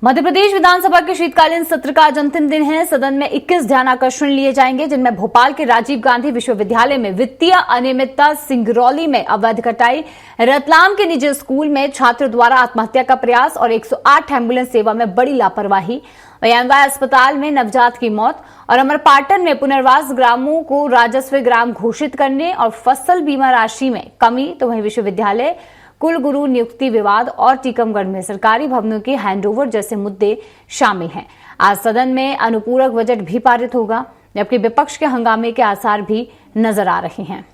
मध्य प्रदेश विधानसभा के शीतकालीन सत्र का आज अंतिम दिन है। सदन में 21 ध्यानाकर्षण लिए जाएंगे, जिनमें भोपाल के राजीव गांधी विश्वविद्यालय में वित्तीय अनियमितता, सिंगरौली में अवैध कटाई, रतलाम के निजी स्कूल में छात्र द्वारा आत्महत्या का प्रयास और 108 एम्बुलेंस सेवा में बड़ी लापरवाही, एमवाय अस्पताल में नवजात की मौत और अमरपाटन में पुनर्वास ग्रामों को राजस्व ग्राम घोषित करने और फसल बीमा राशि में कमी, तो वहीं विश्वविद्यालय कुलगुरु नियुक्ति विवाद और टीकमगढ़ में सरकारी भवनों के हैंडओवर जैसे मुद्दे शामिल हैं। आज सदन में अनुपूरक बजट भी पारित होगा, जबकि विपक्ष के हंगामे के आसार भी नजर आ रहे हैं।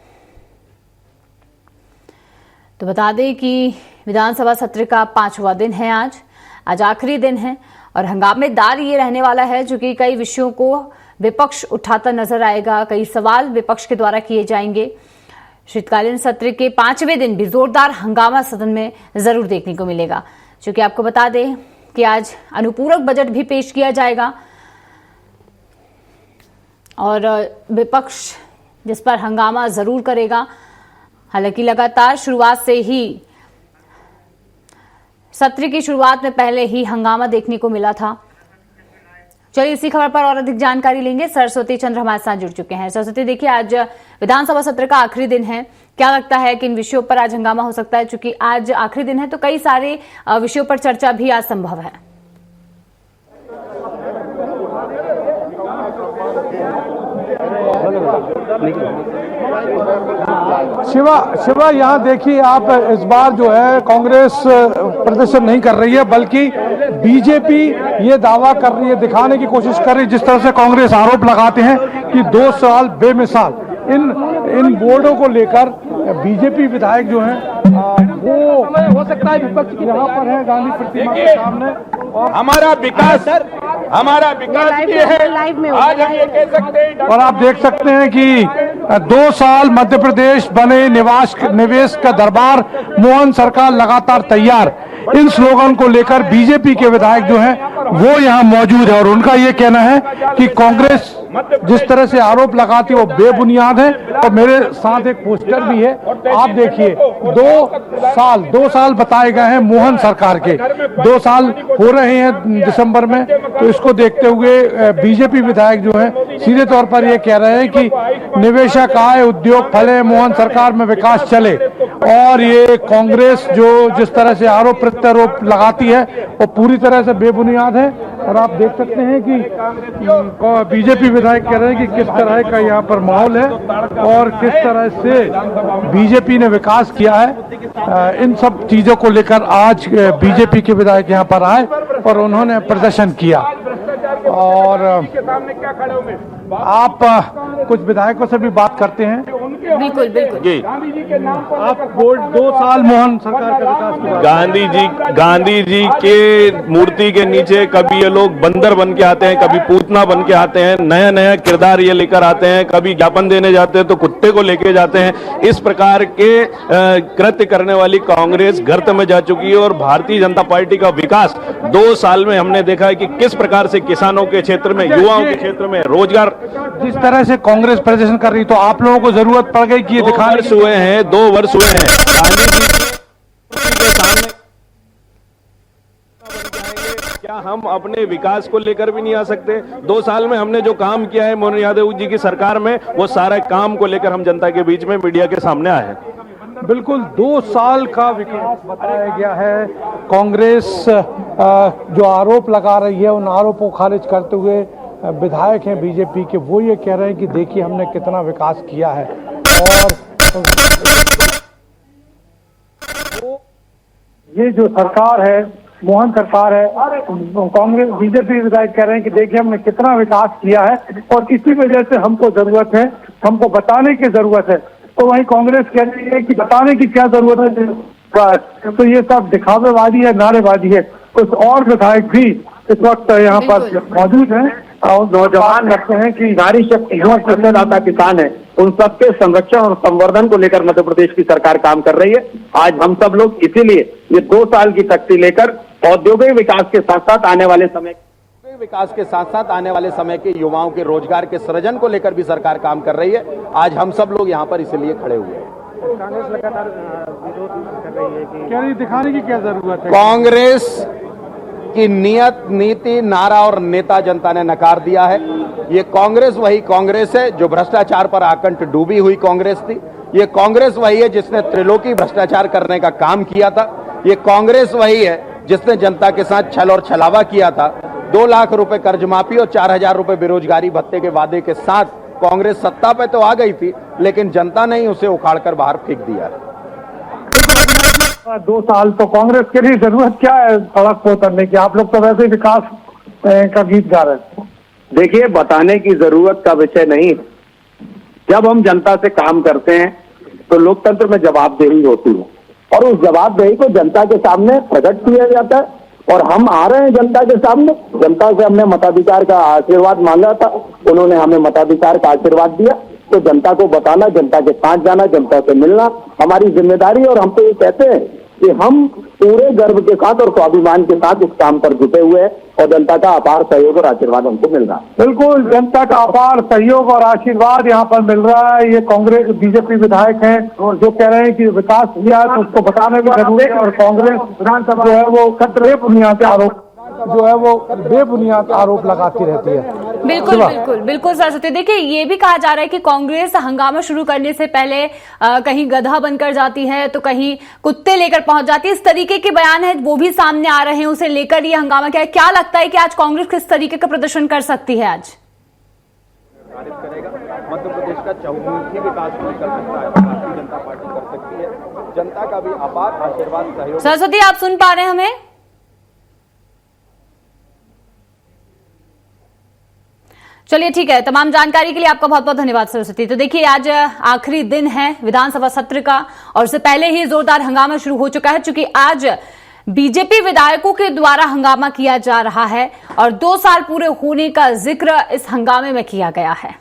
तो बता दें कि विधानसभा सत्र का 5वां दिन है। आज आखिरी दिन है और हंगामेदार ये रहने वाला है, चूंकि कई विषयों को विपक्ष उठाता नजर आएगा, कई सवाल विपक्ष के द्वारा किए जाएंगे। शीतकालीन सत्र के 5वें दिन भी जोरदार हंगामा सदन में जरूर देखने को मिलेगा। चूंकि आपको बता दें कि आज अनुपूरक बजट भी पेश किया जाएगा और विपक्ष जिस पर हंगामा जरूर करेगा। हालांकि लगातार शुरुआत से ही सत्र की शुरुआत में पहले ही हंगामा देखने को मिला था। चलिए इसी खबर पर और अधिक जानकारी लेंगे। सरस्वती चंद्र हमारे साथ जुड़ चुके हैं। सरस्वती, देखिए आज विधानसभा सत्र का आखिरी दिन है, क्या लगता है किन विषयों पर आज हंगामा हो सकता है? चूंकि आज आखिरी दिन है तो कई सारे विषयों पर चर्चा भी आज संभव है। शिवा यहाँ देखिए आप, इस बार जो है कांग्रेस प्रदर्शन नहीं कर रही है, बल्कि बीजेपी ये दावा कर रही है, दिखाने की कोशिश कर रही है, जिस तरह से कांग्रेस आरोप लगाते हैं कि 2 साल बेमिसाल इन बोर्डों को लेकर बीजेपी विधायक जो हैं वो हो सकता है विपक्ष की यहाँ पर है गांधी प्रतिमा के सामने। और हमारा विकास ये है, आज हम ये कह सकते हैं। और आप देख सकते हैं कि 2 साल मध्य प्रदेश बने निवेश का दरबार, मोहन सरकार लगातार तैयार, इन स्लोगन को लेकर बीजेपी के विधायक जो हैं वो यहाँ मौजूद है और उनका ये कहना है कि कांग्रेस जिस तरह से आरोप लगाती है वो बेबुनियाद है। और मेरे साथ एक पोस्टर भी है, आप देखिए 2 साल बताए गए हैं मोहन सरकार के, 2 साल हो रहे हैं दिसंबर में। तो इसको देखते हुए बीजेपी विधायक जो है सीधे तौर पर ये कह रहे हैं कि निवेशक आए, उद्योग फले, मोहन सरकार में विकास चले। और ये कांग्रेस जो जिस तरह से आरोप प्रत्यारोप लगाती है वो पूरी तरह से बेबुनियाद है। और आप देख सकते हैं कि बीजेपी विधायक कह रहे हैं कि किस तरह का यहाँ पर माहौल है और किस तरह से बीजेपी ने विकास किया है। इन सब चीजों को लेकर आज बीजेपी के विधायक यहाँ पर आए और उन्होंने प्रदर्शन किया। और आप कुछ विधायकों से भी बात करते हैं। बिल्कुल जी, आप 2 साल मोहन सरकार का विकास किया। गांधी जी के मूर्ति के नीचे कभी ये लोग बंदर बन के आते हैं, कभी पूतना बन के आते हैं, नया नया किरदार ये लेकर आते हैं, कभी ज्ञापन देने जाते हैं तो कुत्ते को लेके जाते हैं। इस प्रकार के कृत्य करने वाली कांग्रेस गर्त में जा चुकी है। और भारतीय जनता पार्टी का विकास 2 साल में हमने देखा है कि किस प्रकार से किसानों के क्षेत्र में, युवाओं के क्षेत्र में रोजगार, जिस तरह से कांग्रेस प्रदर्शन कर रही, तो आप लोगों को जरूरत पड़ गई कि ये दिखाने 2 वर्ष हुए हैं गांधी जी के सामने। क्या हम अपने विकास को लेकर भी नहीं आ सकते? 2 साल में हमने जो काम किया है मोहन यादव जी की सरकार में, वो सारे काम को लेकर हम जनता के बीच में, मीडिया के सामने आए हैं। बिल्कुल 2 साल का विकास बताया गया है। कांग्रेस जो आरोप लगा रही है उन आरोपों को खारिज करते हुए विधायक हैं बीजेपी के, वो ये कह रहे हैं कि देखिए हमने कितना विकास किया है। और ये जो सरकार है, मोहन सरकार है, कांग्रेस बीजेपी विधायक कह रहे हैं कि देखिए हमने कितना विकास किया है और इसी वजह से हमको जरूरत है, हमको बताने की जरूरत है। तो वहीं कांग्रेस कह रही है कि बताने की क्या जरूरत है, तो ये सब दिखावेबाजी है, नारेबाजी है। कुछ और विधायक भी इस वक्त यहाँ पर मौजूद हैं और नौजवान लगते हैं कि नारी शक्ति जो अन्नदाता किसान है, उन सबके संरक्षण और संवर्धन को लेकर मध्य प्रदेश की सरकार काम कर रही है। आज हम सब लोग इसीलिए ये 2 साल की शक्ति लेकर औद्योगिक विकास के साथ साथ आने वाले समय के युवाओं के रोजगार के सृजन को लेकर भी सरकार काम कर रही है। आज हम सब लोग यहाँ पर इसलिए खड़े हुए हैं। कांग्रेस लगातार विरोध कर रही है कि क्या दिखाने की क्या जरूरत है? कांग्रेस की नियत, नीति, नारा और नेता जनता ने नकार दिया है। ये कांग्रेस वही कांग्रेस है जो भ्रष्टाचार पर आकंठ डूबी हुई कांग्रेस थी। ये कांग्रेस वही है जिसने त्रिलोकी भ्रष्टाचार करने का काम किया था। ये कांग्रेस वही है जिसने जनता के साथ छल और छलावा किया था। 2 लाख रुपए कर्ज माफी और 4,000 रुपए बेरोजगारी भत्ते के वादे के साथ कांग्रेस सत्ता पे तो आ गई थी, लेकिन जनता ने ही उसे उखाड़कर बाहर फेंक दिया है। 2 साल तो कांग्रेस के लिए जरूरत क्या है सड़क को उतरने की? आप लोग तो वैसे ही विकास का गीत गा रहे हैं। देखिए, बताने की जरूरत का विषय नहीं। जब हम जनता से काम करते हैं तो लोकतंत्र में जवाबदेही होती है और उस जवाबदेही को जनता के सामने प्रकट किया जाता है। और हम आ रहे हैं जनता के सामने। जनता से हमने मताधिकार का आशीर्वाद मांगा था, उन्होंने हमें मताधिकार का आशीर्वाद दिया। तो जनता को बताना, जनता के साथ जाना, जनता से मिलना हमारी जिम्मेदारी। और हम तो ये कहते हैं कि हम पूरे गर्व के साथ और स्वाभिमान के साथ इस काम पर जुटे हुए हैं और जनता का अपार सहयोग और आशीर्वाद हमको मिल रहा है। बिल्कुल, जनता का अपार सहयोग और आशीर्वाद यहाँ पर मिल रहा है। ये कांग्रेस बीजेपी विधायक हैं और जो कह रहे हैं कि विकास किया है तो उसको बताने की जरूरत है। और कांग्रेस विधानसभा जो है वो बेबुनियाद आरोप लगाती रहती है। बिल्कुल बिल्कुल बिल्कुल सरस्वती, देखिए ये भी कहा जा रहा है कि कांग्रेस हंगामा शुरू करने से पहले कहीं गधा बनकर जाती है तो कहीं कुत्ते लेकर पहुंच जाती है। इस तरीके के बयान है वो भी सामने आ रहे हैं, उसे लेकर ये हंगामा क्या लगता है कि आज कांग्रेस किस तरीके का प्रदर्शन कर सकती है? आज मध्य प्रदेश का चहुमुखी विकास कर सकता है, भारतीय जनता पार्टी कर सकती है। जनता का भी अपार आशीर्वाद सहयोग। सरस्वती, आप सुन पा रहे हैं हमें? चलिए ठीक है, तमाम जानकारी के लिए आपका बहुत बहुत धन्यवाद सरस्वती। तो देखिए आज आखिरी दिन है विधानसभा सत्र का और उससे पहले ही जोरदार हंगामा शुरू हो चुका है, क्योंकि आज बीजेपी विधायकों के द्वारा हंगामा किया जा रहा है और 2 साल पूरे होने का जिक्र इस हंगामे में किया गया है।